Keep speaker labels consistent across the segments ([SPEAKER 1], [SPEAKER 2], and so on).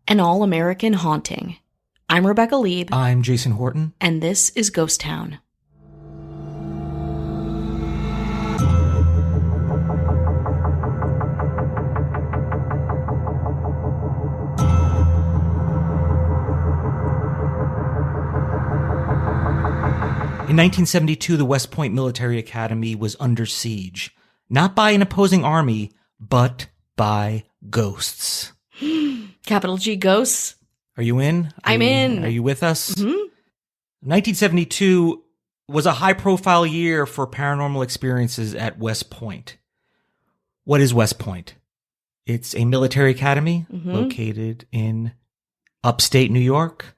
[SPEAKER 1] An all-American haunting. I'm Rebecca Lieb,
[SPEAKER 2] I'm Jason Horton.
[SPEAKER 1] and this is Ghost Town.
[SPEAKER 2] In 1972, the West Point Military Academy was under siege, not by an opposing army, but by ghosts.
[SPEAKER 1] Capital G ghosts.
[SPEAKER 2] Are you in?
[SPEAKER 1] I'm in.
[SPEAKER 2] Are you with us?
[SPEAKER 1] Mm-hmm.
[SPEAKER 2] 1972 was a high-profile year for paranormal experiences at West Point. What is West Point? It's a military academy located in upstate New York,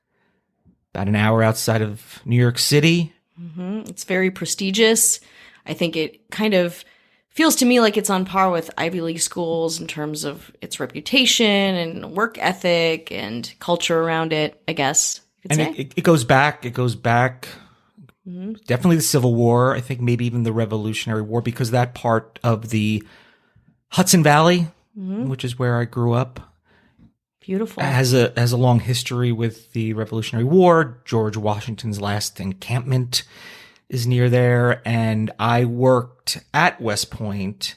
[SPEAKER 2] about an hour outside of New York City.
[SPEAKER 1] It's very prestigious. I think it kind of feels to me like it's on par with Ivy League schools in terms of its reputation and work ethic and culture around it, I guess you could
[SPEAKER 2] And
[SPEAKER 1] say.
[SPEAKER 2] it goes back. Definitely the Civil War. I think maybe even the Revolutionary War, because that part of the Hudson Valley, which is where I grew up,
[SPEAKER 1] Beautiful.
[SPEAKER 2] has a long history with the Revolutionary War. George Washington's last encampment is near there, and I worked at West Point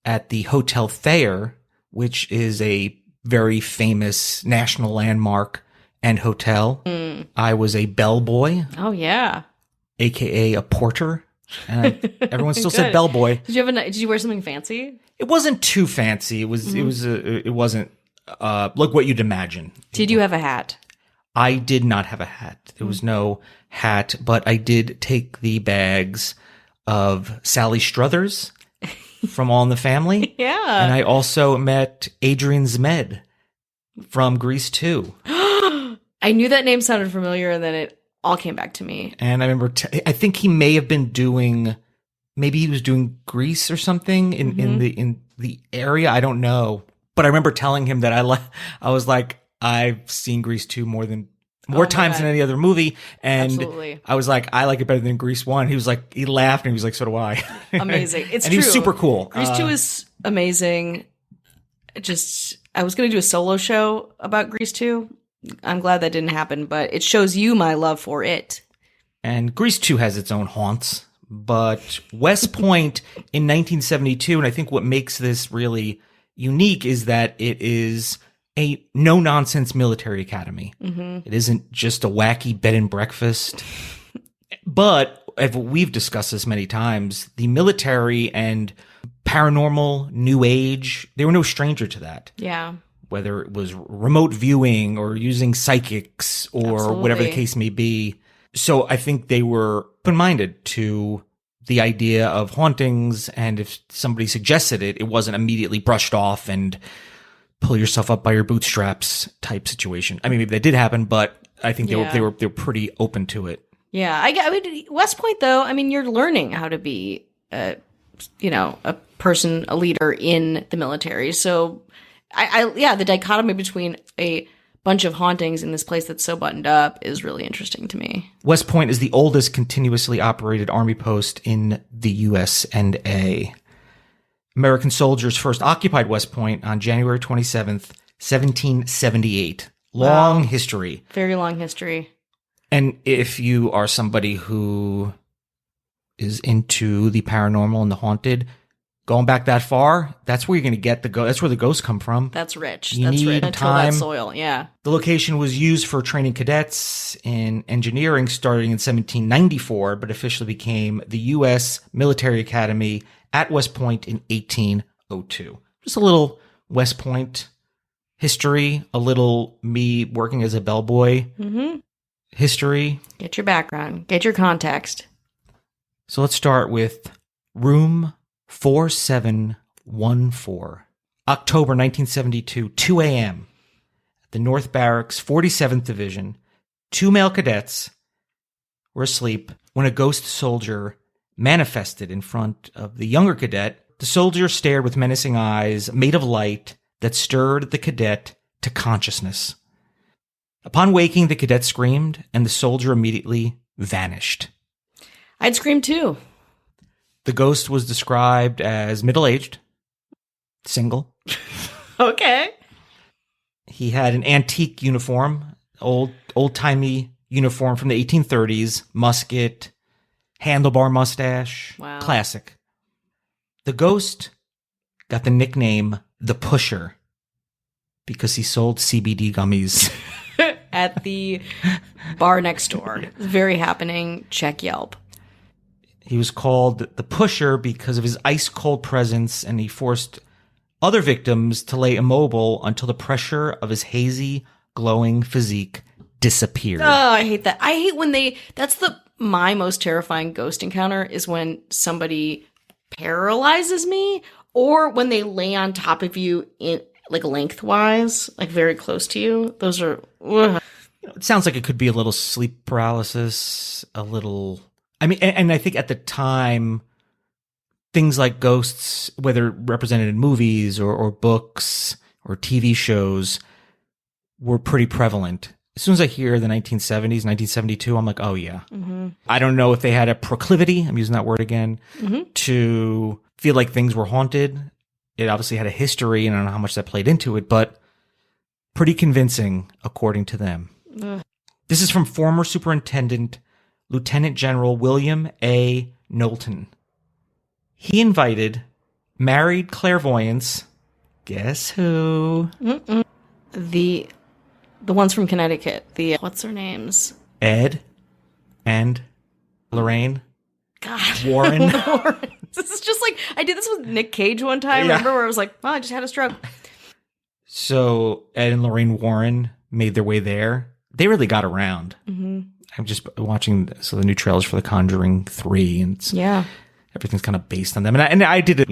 [SPEAKER 2] at the Hotel Thayer, which is a very famous national landmark and hotel. I was a bellboy,
[SPEAKER 1] Oh, yeah.
[SPEAKER 2] aka a porter, and everyone still said bellboy.
[SPEAKER 1] Did you wear something fancy?
[SPEAKER 2] It wasn't too fancy. It wasn't like what you'd imagine.
[SPEAKER 1] Did you have a hat?
[SPEAKER 2] I did not have a hat. There was no hat, but I did take the bags of Sally Struthers from All in the Family.
[SPEAKER 1] Yeah.
[SPEAKER 2] And I also met Adrian Zmed from Grease 2.
[SPEAKER 1] I knew that name sounded familiar, and then it all came back to me.
[SPEAKER 2] And I remember, I think he may have been maybe he was doing Grease or something in the area. I don't know. But I remember telling him that I was like, I've seen Grease 2 more times than any other movie. And
[SPEAKER 1] Absolutely.
[SPEAKER 2] I was like, I like it better than Grease 1. He was like, he laughed and he was like, so do I.
[SPEAKER 1] Amazing. It's
[SPEAKER 2] and
[SPEAKER 1] true.
[SPEAKER 2] he was super cool.
[SPEAKER 1] Grease 2 is amazing. I was going to do a solo show about Grease 2. I'm glad that didn't happen, but it shows you my love for it.
[SPEAKER 2] And Grease 2 has its own haunts. But West Point in 1972, and I think what makes this really unique is that it is a no-nonsense military academy. It isn't just a wacky bed and breakfast. But we've discussed this many times, the military and paranormal, new age, they were no stranger to that.
[SPEAKER 1] Yeah.
[SPEAKER 2] Whether it was remote viewing or using psychics or whatever the
[SPEAKER 1] Absolutely.
[SPEAKER 2] case may be. So I think they were open-minded to the idea of hauntings, and if somebody suggested it, it wasn't immediately brushed off and pull yourself up by your bootstraps type situation. I mean, maybe that did happen, but I think they were pretty open to it.
[SPEAKER 1] Yeah. I mean, West Point, though, I mean, you're learning how to be, a person, a leader in the military. So, the dichotomy between a bunch of hauntings in this place that's so buttoned up is really interesting to me.
[SPEAKER 2] West Point is the oldest continuously operated Army post in the US&A. American soldiers first occupied West Point on January 27th, 1778. Long history.
[SPEAKER 1] Very long history.
[SPEAKER 2] And if you are somebody who is into the paranormal and the haunted, going back that far, that's where you're going to get that's where the ghosts come from.
[SPEAKER 1] That's rich.
[SPEAKER 2] You
[SPEAKER 1] That's
[SPEAKER 2] need
[SPEAKER 1] rich. Until
[SPEAKER 2] time.
[SPEAKER 1] that soil, yeah.
[SPEAKER 2] The location was used for training cadets in engineering starting in 1794, but officially became the U.S. Military Academy at West Point in 1802. Just a little West Point history, a little me working as a bellboy history.
[SPEAKER 1] Get your background. Get your context.
[SPEAKER 2] So let's start with room 4714. October 1972, 2 a.m. At the North Barracks, 47th Division, 2 male cadets were asleep when a ghost soldier manifested in front of the younger cadet. The soldier stared with menacing eyes made of light that stirred the cadet to consciousness. Upon waking, the cadet screamed, and the soldier immediately vanished.
[SPEAKER 1] I'd scream too.
[SPEAKER 2] The ghost was described as middle-aged, single,
[SPEAKER 1] Okay.
[SPEAKER 2] He had an antique uniform, old-timey uniform from the 1830s, musket, handlebar mustache.
[SPEAKER 1] Wow.
[SPEAKER 2] Classic. The ghost got the nickname The Pusher because he sold CBD gummies.
[SPEAKER 1] At the bar next door. Very happening. Check Yelp.
[SPEAKER 2] He was called The Pusher because of his ice-cold presence, and he forced other victims to lay immobile until the pressure of his hazy, glowing physique disappeared.
[SPEAKER 1] Oh, I hate that. I hate when my most terrifying ghost encounter is when somebody paralyzes me, or when they lay on top of you in like lengthwise, like very close to you. Those are, ugh.
[SPEAKER 2] It sounds like it could be a little sleep paralysis, a little, I mean, and I think at the time, things like ghosts, whether represented in movies or books or TV shows, were pretty prevalent. As soon as I hear the 1970s, 1972, I'm like, oh yeah. Mm-hmm. I don't know if they had a proclivity, I'm using that word again, to feel like things were haunted. It obviously had a history, and I don't know how much that played into it, but pretty convincing, according to them. Ugh. This is from former Superintendent Lieutenant General William A. Knowlton. He invited married clairvoyants, guess who?
[SPEAKER 1] The ones from Connecticut. What's their names?
[SPEAKER 2] Ed and Lorraine.
[SPEAKER 1] God.
[SPEAKER 2] Warren.
[SPEAKER 1] This is just like, I did this with Nick Cage one time, remember, where I was like, oh, I just had a stroke.
[SPEAKER 2] So Ed and Lorraine Warren made their way there. They really got around. Mm-hmm. I'm just watching the new trailers for The Conjuring 3, and everything's kind of based on them. And I did it,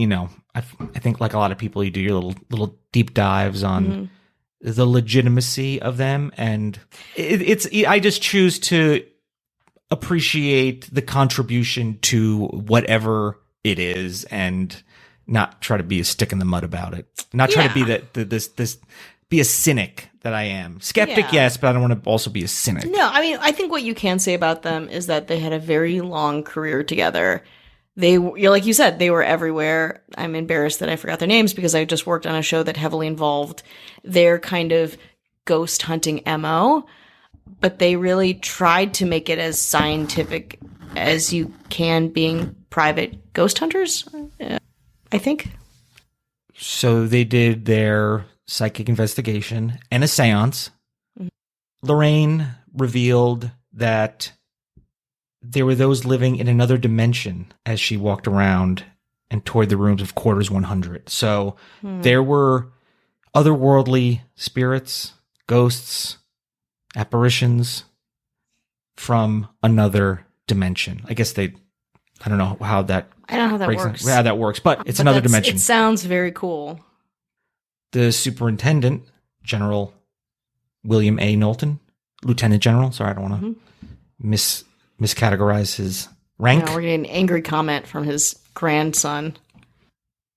[SPEAKER 2] I think like a lot of people, you do your little deep dives on the legitimacy of them, and I just choose to appreciate the contribution to whatever it is, and not try to be a stick in the mud about it. Not try to be this be a cynic that I am. Skeptic, yes, but I don't want to also be a cynic.
[SPEAKER 1] No, I mean, I think what you can say about them is that they had a very long career together. Like you said, they were everywhere. I'm embarrassed that I forgot their names because I just worked on a show that heavily involved their kind of ghost hunting MO, but they really tried to make it as scientific as you can, being private ghost hunters, I think.
[SPEAKER 2] So they did their psychic investigation and a seance. Mm-hmm. Lorraine revealed that there were those living in another dimension as she walked around and toured the rooms of quarters 100. So there were otherworldly spirits, ghosts, apparitions from another dimension. I guess I don't know how that works, but it's another dimension.
[SPEAKER 1] It sounds very cool.
[SPEAKER 2] The Superintendent, General William A. Knowlton, Lieutenant General, sorry, I don't want to miscategorize his rank.
[SPEAKER 1] No, we're getting an angry comment from his grandson.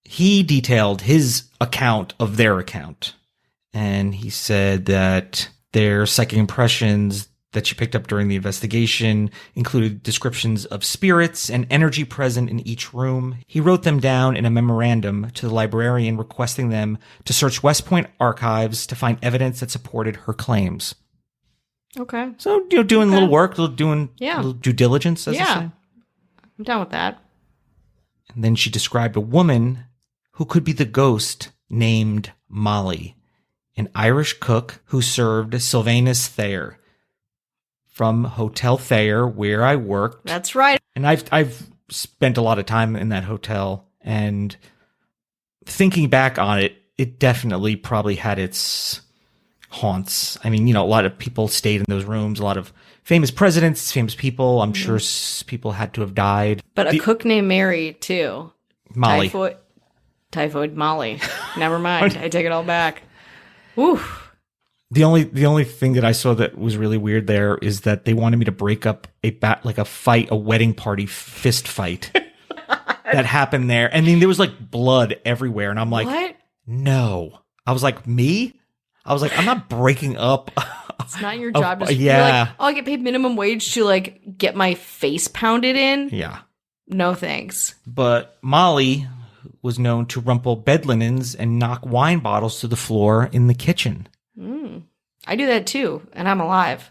[SPEAKER 2] He detailed his account of their account, and he said that their psychic impressions that she picked up during the investigation included descriptions of spirits and energy present in each room. He wrote them down in a memorandum to the librarian requesting them to search West Point archives to find evidence that supported her claims.
[SPEAKER 1] Okay.
[SPEAKER 2] So, doing a little work, doing a little due diligence, as they say.
[SPEAKER 1] I'm down with that.
[SPEAKER 2] And then she described a woman who could be the ghost named Molly, an Irish cook who served Sylvanus Thayer from Hotel Thayer, where I worked.
[SPEAKER 1] That's right.
[SPEAKER 2] And I've spent a lot of time in that hotel, and thinking back on it, it definitely probably had its haunts. I mean, a lot of people stayed in those rooms, a lot of famous presidents, famous people. I'm sure people had to have died.
[SPEAKER 1] But a cook named Mary, too.
[SPEAKER 2] Molly.
[SPEAKER 1] Typhoid Molly. Never mind. I take it all back. Oof.
[SPEAKER 2] The only thing that I saw that was really weird there is that they wanted me to break up a wedding party fist fight that happened there. I mean, there was like blood everywhere, and I'm like,
[SPEAKER 1] what?
[SPEAKER 2] No. I was like, me? I was like, I'm not breaking up.
[SPEAKER 1] It's not your job.
[SPEAKER 2] You're like,
[SPEAKER 1] I get paid minimum wage to like get my face pounded in.
[SPEAKER 2] Yeah.
[SPEAKER 1] No thanks.
[SPEAKER 2] But Molly was known to rumple bed linens and knock wine bottles to the floor in the kitchen.
[SPEAKER 1] I do that too, and I'm alive.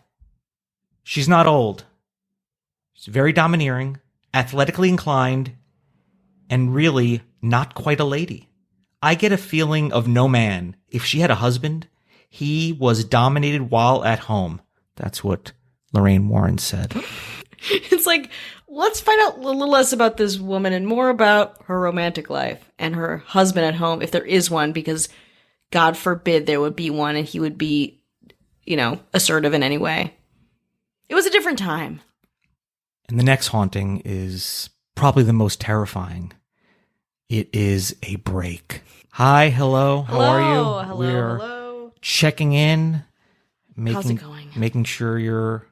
[SPEAKER 2] She's not old. She's very domineering, athletically inclined, and really not quite a lady. I get a feeling of no man. If she had a husband, he was dominated while at home. That's what Lorraine Warren said.
[SPEAKER 1] It's like, let's find out a little less about this woman and more about her romantic life and her husband at home, if there is one, because God forbid there would be one and he would be, assertive in any way. It was a different time.
[SPEAKER 2] And the next haunting is probably the most terrifying. It is a break. Hi, hello, how are you?
[SPEAKER 1] Hello.
[SPEAKER 2] Checking in,
[SPEAKER 1] How's it going?
[SPEAKER 2] making sure you're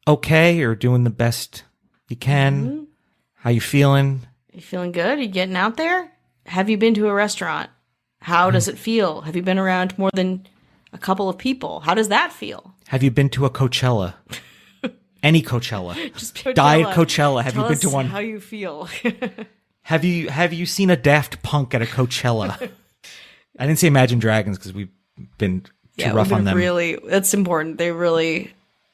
[SPEAKER 2] okay or doing the best you can.
[SPEAKER 1] Mm-hmm.
[SPEAKER 2] How you feeling?
[SPEAKER 1] You feeling good? You getting out there? Have you been to a restaurant? How does it feel? Have you been around more than a couple of people? How does that feel?
[SPEAKER 2] Have you been to a Coachella? Any Coachella?
[SPEAKER 1] Just Coachella.
[SPEAKER 2] Diet Coachella. Have
[SPEAKER 1] Tell
[SPEAKER 2] you been
[SPEAKER 1] us
[SPEAKER 2] to one?
[SPEAKER 1] How you feel?
[SPEAKER 2] Have you seen a Daft Punk at a Coachella? I didn't say Imagine Dragons because we've been too rough on them.
[SPEAKER 1] Really, that's important. They're going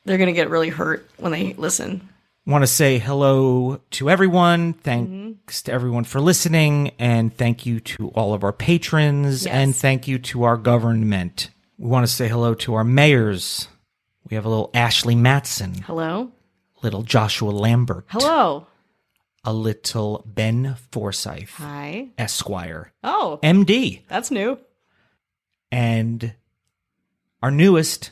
[SPEAKER 1] to get really hurt when they listen.
[SPEAKER 2] Want to say hello to everyone. Thanks to everyone for listening, and thank you to all of our patrons, and thank you to our government. We want to say hello to our mayors. We have a little Ashley Matson.
[SPEAKER 1] Hello.
[SPEAKER 2] Little Joshua Lambert.
[SPEAKER 1] Hello.
[SPEAKER 2] A little Ben Forsyth.
[SPEAKER 1] Hi.
[SPEAKER 2] Esquire.
[SPEAKER 1] Oh.
[SPEAKER 2] MD.
[SPEAKER 1] That's new.
[SPEAKER 2] And our newest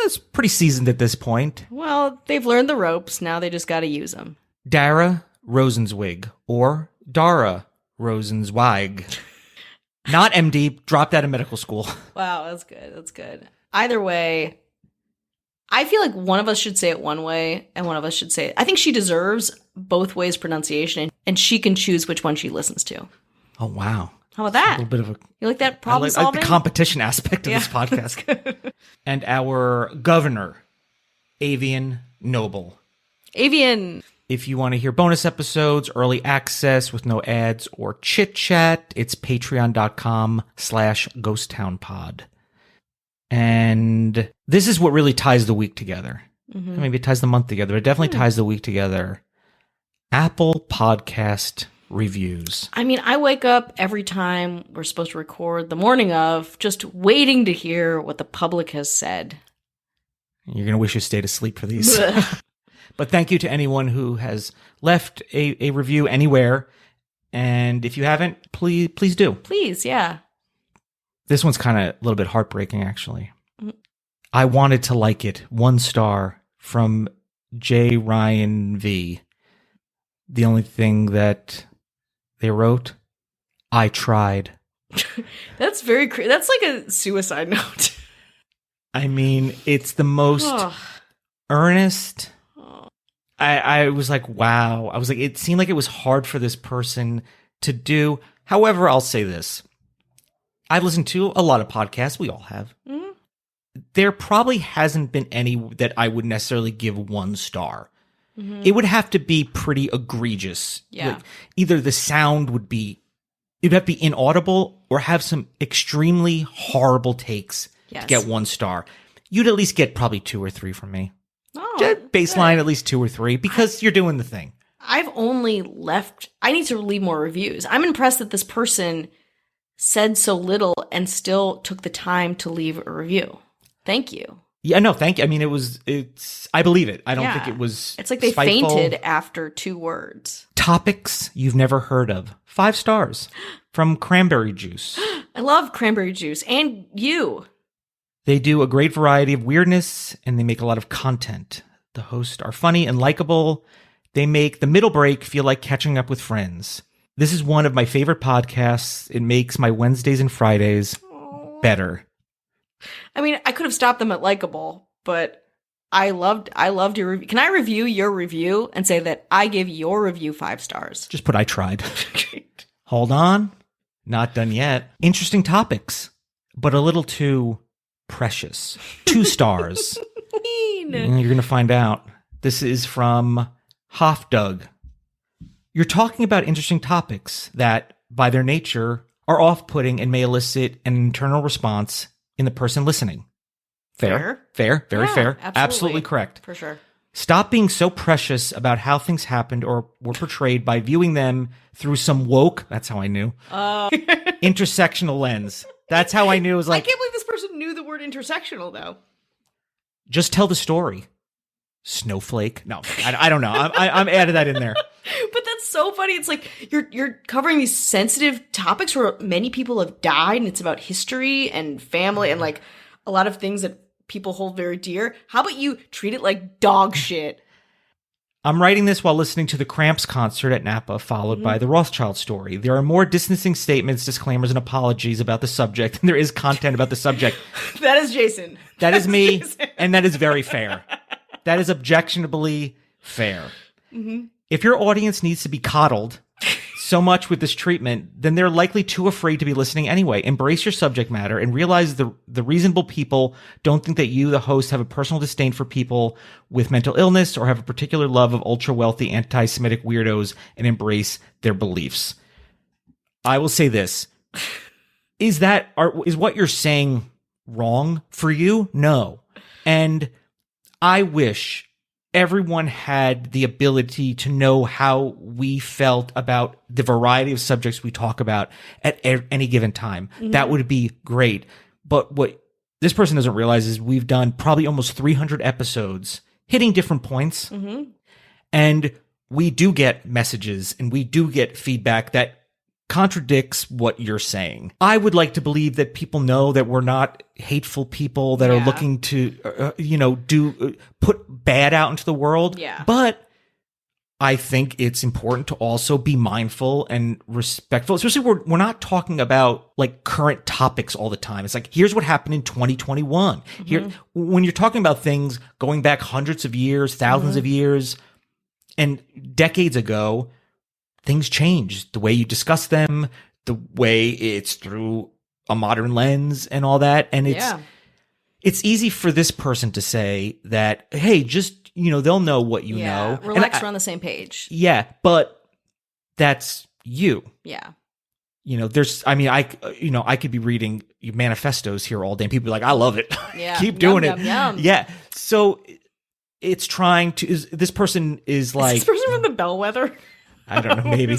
[SPEAKER 2] is pretty seasoned at this point.
[SPEAKER 1] Well, they've learned the ropes. Now they just got to use them.
[SPEAKER 2] Dara Rosenzweig, or Dara Rosenzweig. Not MD, dropped out of medical school.
[SPEAKER 1] Wow, that's good. That's good. Either way, I feel like one of us should say it one way and one of us should say it. I think she deserves both ways pronunciation, and she can choose which one she listens to.
[SPEAKER 2] Oh, wow.
[SPEAKER 1] How about that?
[SPEAKER 2] A little bit of a...
[SPEAKER 1] You like that problem solving?
[SPEAKER 2] I like the competition aspect of this podcast. And our governor, Avian Noble.
[SPEAKER 1] Avian.
[SPEAKER 2] If you want to hear bonus episodes, early access with no ads or chit-chat, it's patreon.com/ghosttownpod. And this is what really ties the week together. Mm-hmm. Maybe it ties the month together, but it definitely ties the week together. Apple Podcast reviews.
[SPEAKER 1] I mean, I wake up every time we're supposed to record the morning of, just waiting to hear what the public has said.
[SPEAKER 2] You're going to wish you stayed asleep for these. But thank you to anyone who has left a review anywhere. And if you haven't, please do.
[SPEAKER 1] Please, yeah.
[SPEAKER 2] This one's kind of a little bit heartbreaking, actually. I wanted to like it. 1 star from J. Ryan V. The only thing that they wrote, I tried.
[SPEAKER 1] That's very that's like a suicide note.
[SPEAKER 2] I mean, it's the most earnest. I was like, wow. I was like, it seemed like it was hard for this person to do. However, I'll say this. I've listened to a lot of podcasts. We all have. Mm-hmm. There probably hasn't been any that I would necessarily give 1 star. Mm-hmm. It would have to be pretty egregious.
[SPEAKER 1] Yeah.
[SPEAKER 2] Like, either the sound would be, it would have to be inaudible or have some extremely horrible takes to get 1 star. You'd at least get probably 2 or 3 from me.
[SPEAKER 1] Oh,
[SPEAKER 2] baseline,
[SPEAKER 1] good.
[SPEAKER 2] at least 2 or 3, because you're doing the thing.
[SPEAKER 1] I need to leave more reviews. I'm impressed that this person said so little and still took the time to leave a review. Thank you.
[SPEAKER 2] Yeah, no, thank you. I mean, I believe it. I don't think it was
[SPEAKER 1] It's like they
[SPEAKER 2] spiteful.
[SPEAKER 1] fainted after 2 words.
[SPEAKER 2] Topics you've never heard of. 5 stars from Cranberry Juice.
[SPEAKER 1] I love Cranberry Juice. And you.
[SPEAKER 2] They do a great variety of weirdness, and they make a lot of content. The hosts are funny and likable. They make the middle break feel like catching up with friends. This is one of my favorite podcasts. It makes my Wednesdays and Fridays better.
[SPEAKER 1] I mean, I could have stopped them at likable, but I loved your review. Can I review your review and say that I give your review 5 stars?
[SPEAKER 2] Just put I tried. Hold on. Not done yet. Interesting topics, but a little too precious. 2 stars. You're going to find out. This is from Hofdug. You're talking about interesting topics that, by their nature, are off-putting and may elicit an internal response in the person listening. Fair. Very
[SPEAKER 1] Yeah,
[SPEAKER 2] fair.
[SPEAKER 1] absolutely.
[SPEAKER 2] Absolutely correct.
[SPEAKER 1] For sure.
[SPEAKER 2] Stop being so precious about how things happened or were portrayed by viewing them through some woke, that's how I knew, intersectional lens. That's how I knew. It was
[SPEAKER 1] I
[SPEAKER 2] like,
[SPEAKER 1] can't believe this person knew the word intersectional, though.
[SPEAKER 2] just tell the story. Snowflake. No, I don't know. I'm added that in there.
[SPEAKER 1] But that's so funny. It's like you're covering these sensitive topics where many people have died, and it's about history and family and like a lot of things that people hold very dear. How about you treat it like dog shit?
[SPEAKER 2] I'm writing this while listening to the Cramps concert at Napa, followed by the Rothschild story. There are more distancing statements, disclaimers, and apologies about the subject than there is content about the subject.
[SPEAKER 1] That is Jason.
[SPEAKER 2] That is me, and that is very fair. That is objectionably fair. Mm-hmm. If your audience needs to be coddled so much with this treatment, then they're likely too afraid to be listening anyway. Embrace your subject matter and realize the reasonable people don't think that you, the host, have a personal disdain for people with mental illness or have a particular love of ultra-wealthy anti-Semitic weirdos and embrace their beliefs. I will say this. Is what you're saying wrong for you? No. And I wish everyone had the ability to know how we felt about the variety of subjects we talk about at any given time. Mm-hmm. That would be great. But what this person doesn't realize is we've done probably almost 300 episodes hitting different points. Mm-hmm. And we do get messages and we do get feedback that contradicts what you're saying. I would like to believe that people know that we're not hateful people that are looking to, put bad out into the world.
[SPEAKER 1] Yeah.
[SPEAKER 2] But I think it's important to also be mindful and respectful, especially we're not talking about like current topics all the time. It's like, here's what happened in 2021. Mm-hmm. Here, when you're talking about things going back hundreds of years, thousands of years, and decades ago, things change. The way you discuss them, the way it's through a modern lens and all that. And it's easy for this person to say that, hey, just, they'll know what you know.
[SPEAKER 1] Relax, we're on the same page.
[SPEAKER 2] Yeah, but that's you.
[SPEAKER 1] Yeah.
[SPEAKER 2] I could be reading manifestos here all day and people be like, I love it.
[SPEAKER 1] Yeah.
[SPEAKER 2] Keep doing it.
[SPEAKER 1] Yum.
[SPEAKER 2] Yeah. So it's trying to, this person is like.
[SPEAKER 1] Is this person from the Bellwether?
[SPEAKER 2] I don't know, maybe.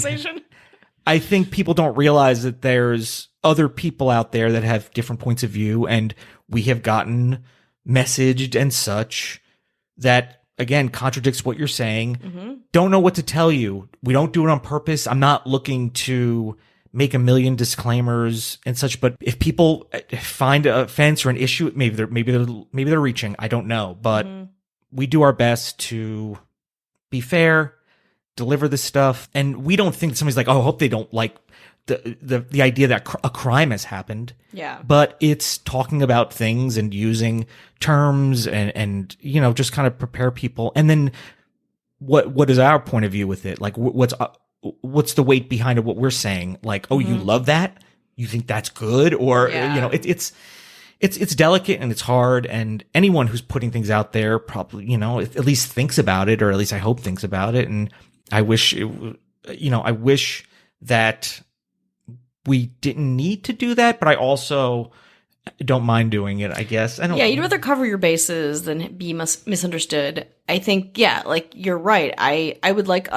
[SPEAKER 2] I think people don't realize that there's other people out there that have different points of view, and we have gotten messaged and such that, again, contradicts what you're saying. Mm-hmm. Don't know what to tell you. We don't do it on purpose. I'm not looking to make a million disclaimers and such, but if people find a offense or an issue, maybe they're reaching. I don't know, but we do our best to be fair, deliver this stuff, and we don't think that somebody's like, oh, I hope they don't like the idea that a crime has happened.
[SPEAKER 1] Yeah.
[SPEAKER 2] But it's talking about things and using terms and just kind of prepare people. And then what is our point of view with it? Like what's the weight behind it, what we're saying? Like, oh, you love that? You think that's good? Or it's delicate and it's hard, and anyone who's putting things out there probably, at least thinks about it, or at least I hope thinks about it. And I wish that we didn't need to do that, but I also don't mind doing it, I guess.
[SPEAKER 1] You'd rather cover your bases than be misunderstood. I think, like you're right. I would like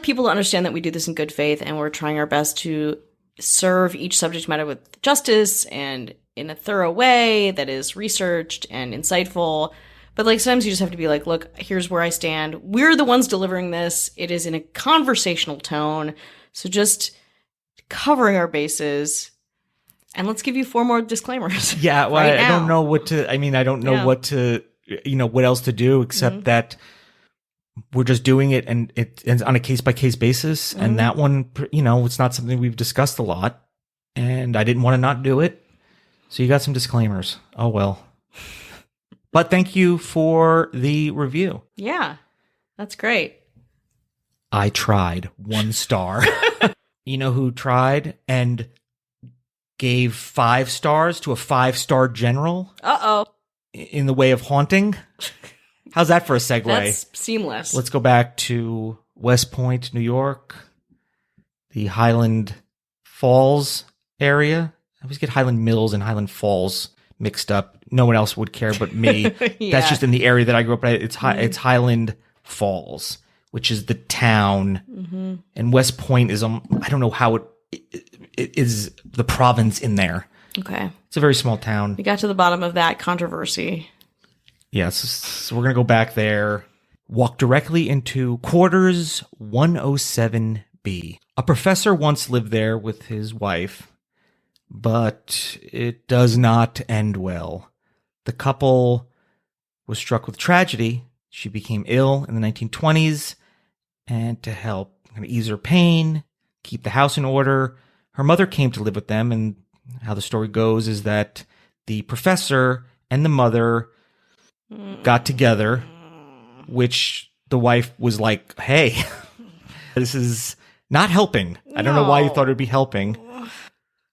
[SPEAKER 1] people to understand that we do this in good faith and we're trying our best to serve each subject matter with justice and in a thorough way that is researched and insightful. But like sometimes you just have to be like, look, here's where I stand. We're the ones delivering this. It is in a conversational tone. So just covering our bases. And let's give you 4 more disclaimers.
[SPEAKER 2] Yeah, well, I don't know what to, I don't know what to, what else to do except that we're just doing it, and it's on a case-by-case basis. And that one, it's not something we've discussed a lot, and I didn't want to not do it. So you got some disclaimers. Oh, well. But thank you for the review.
[SPEAKER 1] Yeah, that's great.
[SPEAKER 2] I tried 1 star. You know who tried and gave 5 stars to a 5-star general?
[SPEAKER 1] Uh-oh.
[SPEAKER 2] In the way of haunting? How's that for a segue?
[SPEAKER 1] That's seamless.
[SPEAKER 2] Let's go back to West Point, New York, the Highland Falls area, I always get Highland Mills and Highland Falls mixed up. No one else would care but me. That's just in the area that I grew up in. It's Highland Falls, which is the town. And West Point is, I don't know how it is the province in there.
[SPEAKER 1] Okay.
[SPEAKER 2] It's a very small town.
[SPEAKER 1] We got to the bottom of that controversy.
[SPEAKER 2] Yes. So we're going to go back there, walk directly into quarters 107B. A professor once lived there with his wife, but it does not end well. The couple was struck with tragedy. She became ill in the 1920s, and to help ease her pain, keep the house in order, her mother came to live with them. And how the story goes is that the professor and the mother got together, which the wife was like, hey, this is not helping. I don't know why you thought it would be helping.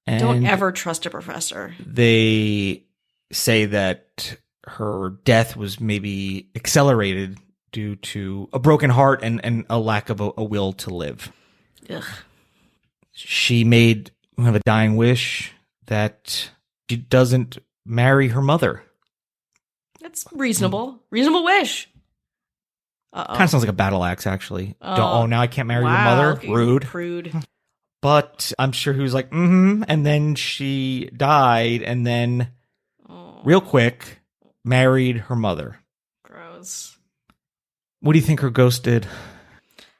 [SPEAKER 2] And
[SPEAKER 1] don't ever trust a professor.
[SPEAKER 2] They say that her death was maybe accelerated due to a broken heart and a lack of a will to live.
[SPEAKER 1] Ugh.
[SPEAKER 2] She made a dying wish that she doesn't marry her mother.
[SPEAKER 1] That's reasonable. Reasonable wish.
[SPEAKER 2] Kind of sounds like a battle axe, actually. Now I can't marry your mother? Rude.
[SPEAKER 1] Prude.
[SPEAKER 2] But I'm sure he was like, And then she died, and then, real quick, married her mother.
[SPEAKER 1] Gross.
[SPEAKER 2] What do you think her ghost did?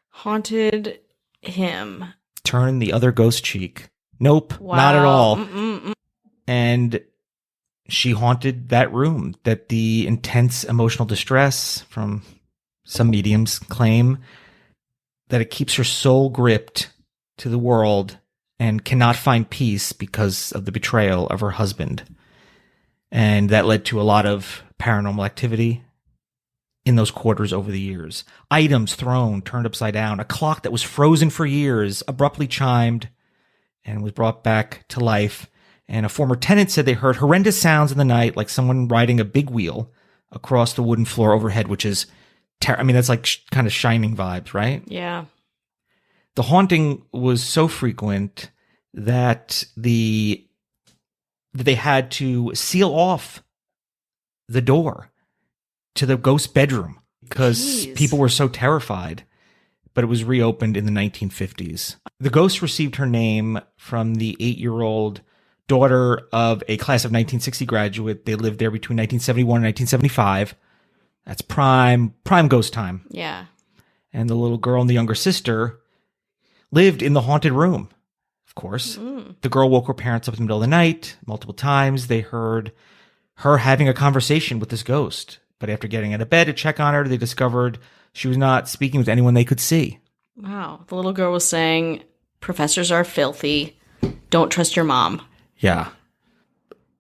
[SPEAKER 1] Haunted him.
[SPEAKER 2] Turn the other ghost cheek. Nope,
[SPEAKER 1] Wow.
[SPEAKER 2] not at all. And she haunted that room, that the intense emotional distress from some mediums claim that it keeps her soul gripped to the world and cannot find peace because of the betrayal of her husband. And that led to a lot of paranormal activity in those quarters over the years. Items thrown, turned upside down. A clock that was frozen for years abruptly chimed and was brought back to life. And a former tenant said they heard horrendous sounds in the night, like someone riding a big wheel across the wooden floor overhead, which is, that's like kind of Shining vibes, right?
[SPEAKER 1] Yeah.
[SPEAKER 2] The haunting was so frequent that they had to seal off the door to the ghost bedroom because people were so terrified. But it was reopened in the 1950s. The ghost received her name from the 8-year-old daughter of a class of 1960 graduate. They lived there between 1971 and 1975. That's prime ghost time.
[SPEAKER 1] Yeah.
[SPEAKER 2] And the little girl and the younger sister lived in the haunted room, of course. The girl woke her parents up in the middle of the night multiple times. They heard her having a conversation with this ghost. But after getting out of bed to check on her, they discovered she was not speaking with anyone they could see.
[SPEAKER 1] Wow. The little girl was saying, professors are filthy. Don't trust your mom.
[SPEAKER 2] Yeah.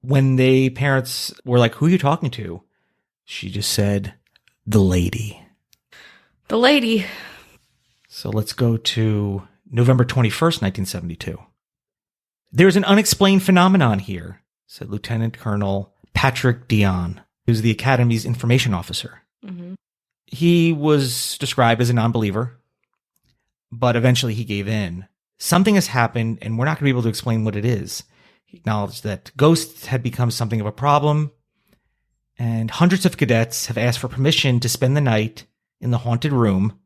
[SPEAKER 2] When the parents were like, who are you talking to? She just said, the lady.
[SPEAKER 1] The lady.
[SPEAKER 2] So let's go to November 21st, 1972. There's an unexplained phenomenon here, said Lieutenant Colonel Patrick Dion, who's the Academy's information officer. He was described as a non-believer, but eventually he gave in. Something has happened, and we're not going to be able to explain what it is. He acknowledged that ghosts had become something of a problem, and hundreds of cadets have asked for permission to spend the night in the haunted room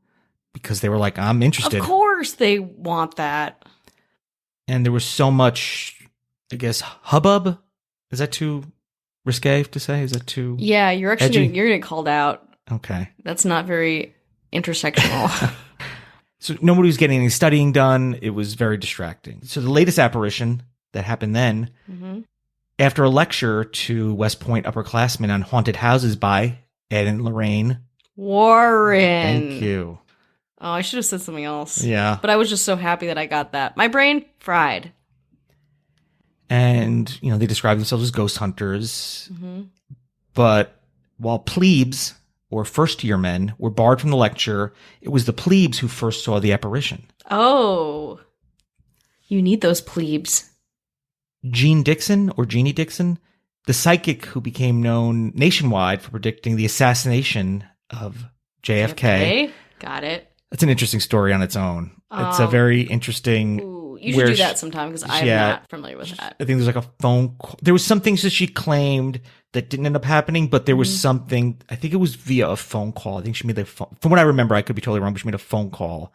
[SPEAKER 2] because they were like, I'm interested.
[SPEAKER 1] Of course they want that.
[SPEAKER 2] And there was so much, I guess, hubbub. Is that too risque to say? Is that too
[SPEAKER 1] Yeah, you're actually
[SPEAKER 2] edgy?
[SPEAKER 1] you're going to get called out.
[SPEAKER 2] Okay.
[SPEAKER 1] That's not very intersectional.
[SPEAKER 2] So nobody was getting any studying done. It was very distracting. So the latest apparition that happened then, after a lecture to West Point upperclassmen on haunted houses by Ed and Lorraine.
[SPEAKER 1] Warren.
[SPEAKER 2] Thank you.
[SPEAKER 1] Oh, I should have said something else.
[SPEAKER 2] Yeah.
[SPEAKER 1] But I was just so happy that I got that. My brain fried.
[SPEAKER 2] And, they describe themselves as ghost hunters. But while plebes, or first-year men, were barred from the lecture, it was the plebes who first saw the apparition.
[SPEAKER 1] Oh. You need those plebes.
[SPEAKER 2] Jeanie Dixon, the psychic who became known nationwide for predicting the assassination of JFK.
[SPEAKER 1] Okay. Got it.
[SPEAKER 2] That's an interesting story on its own. It's a very interesting
[SPEAKER 1] You should do that sometime because I'm not familiar with that.
[SPEAKER 2] I think there's like a phone call. There was some things that she claimed that didn't end up happening, but there was something, I think it was via a phone call. I think she made the phone, from what I remember, I could be totally wrong, but she made a phone call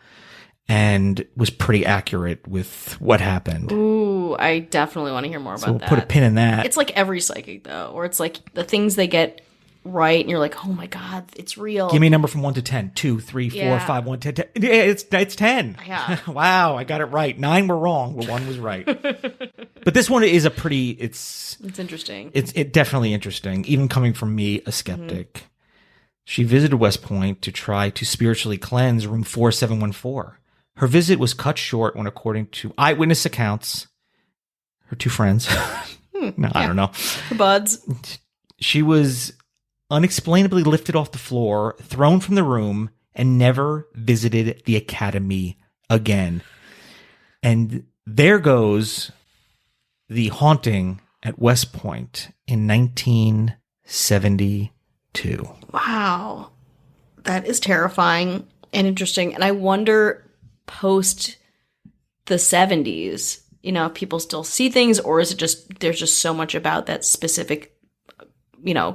[SPEAKER 2] and was pretty accurate with what happened.
[SPEAKER 1] Ooh, I definitely want to hear more about that.
[SPEAKER 2] So we'll put a pin in that.
[SPEAKER 1] It's like every psychic though, or it's like the things they get right and you're like, oh my God, it's real.
[SPEAKER 2] Give me a number from 1 to 10. 2, 3, 4, 5, 1, 10, 10. Yeah, it's 10.
[SPEAKER 1] Yeah.
[SPEAKER 2] Wow, I got it right. 9 were wrong, but 1 was right. But this one is it's
[SPEAKER 1] interesting.
[SPEAKER 2] It's definitely interesting, even coming from me, a skeptic. She visited West Point to try to spiritually cleanse room 4714. Her visit was cut short when, according to eyewitness accounts, her 2 friends, I don't know,
[SPEAKER 1] her buds,
[SPEAKER 2] she was unexplainably lifted off the floor, thrown from the room, and never visited the academy again. And there goes the haunting at West Point in 1972.
[SPEAKER 1] Wow. That is terrifying and interesting. And I wonder, post the 70s, if people still see things, or is it just, there's just so much about that specific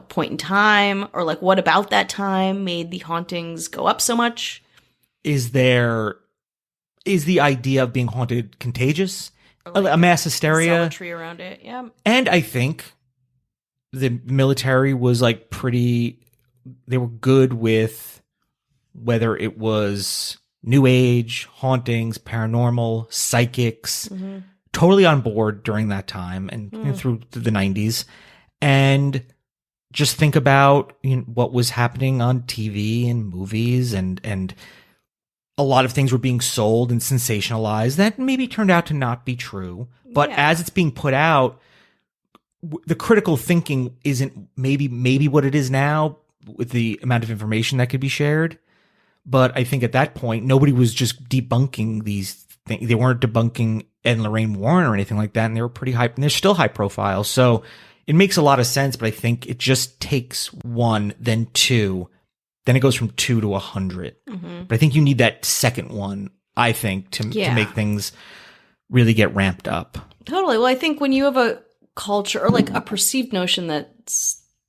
[SPEAKER 1] point in time, or like what about that time made the hauntings go up so much?
[SPEAKER 2] Is the idea of being haunted contagious? Like a mass hysteria?
[SPEAKER 1] Zealotry around it, yeah.
[SPEAKER 2] And I think the military was like they were good with whether it was New Age, hauntings, paranormal, psychics, totally on board during that time and through the 90s. And just think about what was happening on TV and movies, and a lot of things were being sold and sensationalized that maybe turned out to not be true. But as it's being put out, the critical thinking isn't maybe what it is now with the amount of information that could be shared. But I think at that point, nobody was just debunking these things. They weren't debunking Ed and Lorraine Warren or anything like that. And they were pretty high, and they're still high profile. So it makes a lot of sense, but I think it just takes 1, then 2, then it goes from 2 to 100. But I think you need that second one, I think, to make things really get ramped up.
[SPEAKER 1] Totally. Well, I think when you have a culture or like a perceived notion that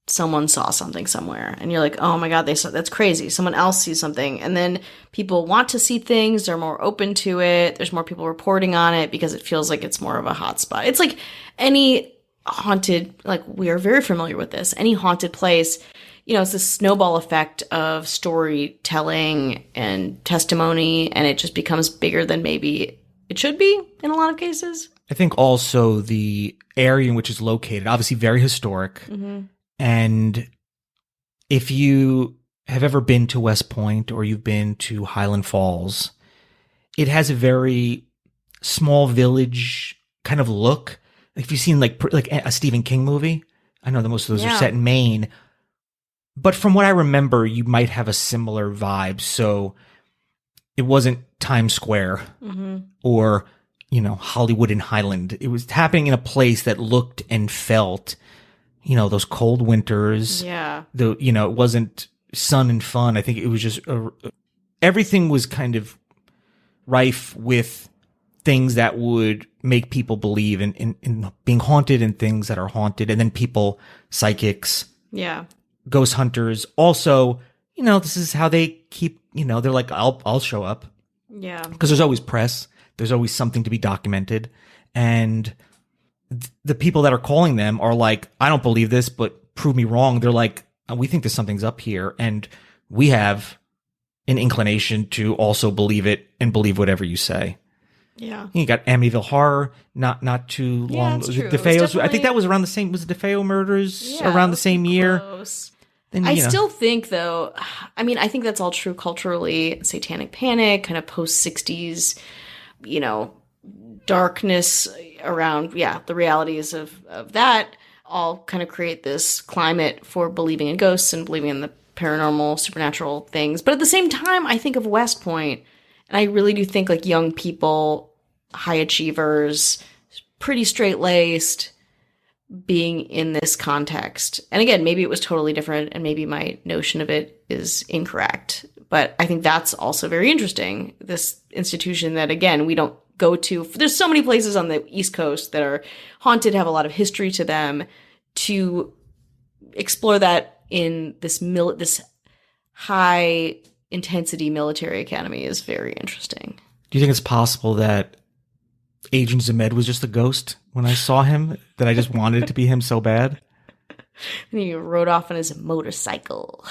[SPEAKER 1] someone saw something somewhere and you're like, oh my God, that's crazy. Someone else sees something. And then people want to see things. They're more open to it. There's more people reporting on it because it feels like it's more of a hot spot. It's like any haunted, like we are very familiar with this, any haunted place, it's this snowball effect of storytelling and testimony, and it just becomes bigger than maybe it should be in a lot of cases.
[SPEAKER 2] I think also the area in which it's located, obviously very historic. And if you have ever been to West Point or you've been to Highland Falls, it has a very small village kind of look. If you've seen like a Stephen King movie, I know that most of those are set in Maine, but from what I remember, you might have a similar vibe. So it wasn't Times Square or, Hollywood and Highland. It was happening in a place that looked and felt, those cold winters.
[SPEAKER 1] Yeah.
[SPEAKER 2] It wasn't sun and fun. I think it was just, everything was kind of rife with things that would make people believe in being haunted and things that are haunted. And then people, psychics, ghost hunters. Also, this is how they keep, they're like, I'll show up.
[SPEAKER 1] Yeah.
[SPEAKER 2] Because there's always press. There's always something to be documented. And the people that are calling them are like, I don't believe this, but prove me wrong. They're like, we think there's something's up here. And we have an inclination to also believe it and believe whatever you say.
[SPEAKER 1] Yeah.
[SPEAKER 2] You got Amityville Horror, not too long.
[SPEAKER 1] That's true.
[SPEAKER 2] DeFeo's, I think that was around the same, was the DeFeo murders around the same year?
[SPEAKER 1] Close.
[SPEAKER 2] Then,
[SPEAKER 1] I still think though, I think that's all true culturally. Satanic Panic, kind of post 60s, darkness around, the realities of that all kind of create this climate for believing in ghosts and believing in the paranormal, supernatural things. But at the same time, I think of West Point, and I really do think like young people, high achievers, pretty straight-laced, being in this context. And again, maybe it was totally different and maybe my notion of it is incorrect. But I think that's also very interesting. This institution that, again, we don't go to. There's so many places on the East Coast that are haunted, have a lot of history to them. To explore that in this high intensity military academy is very interesting.
[SPEAKER 2] Do you think it's possible that Agent Zemed was just a ghost when I saw him, that I just wanted it to be him so bad?
[SPEAKER 1] And he rode off on his motorcycle.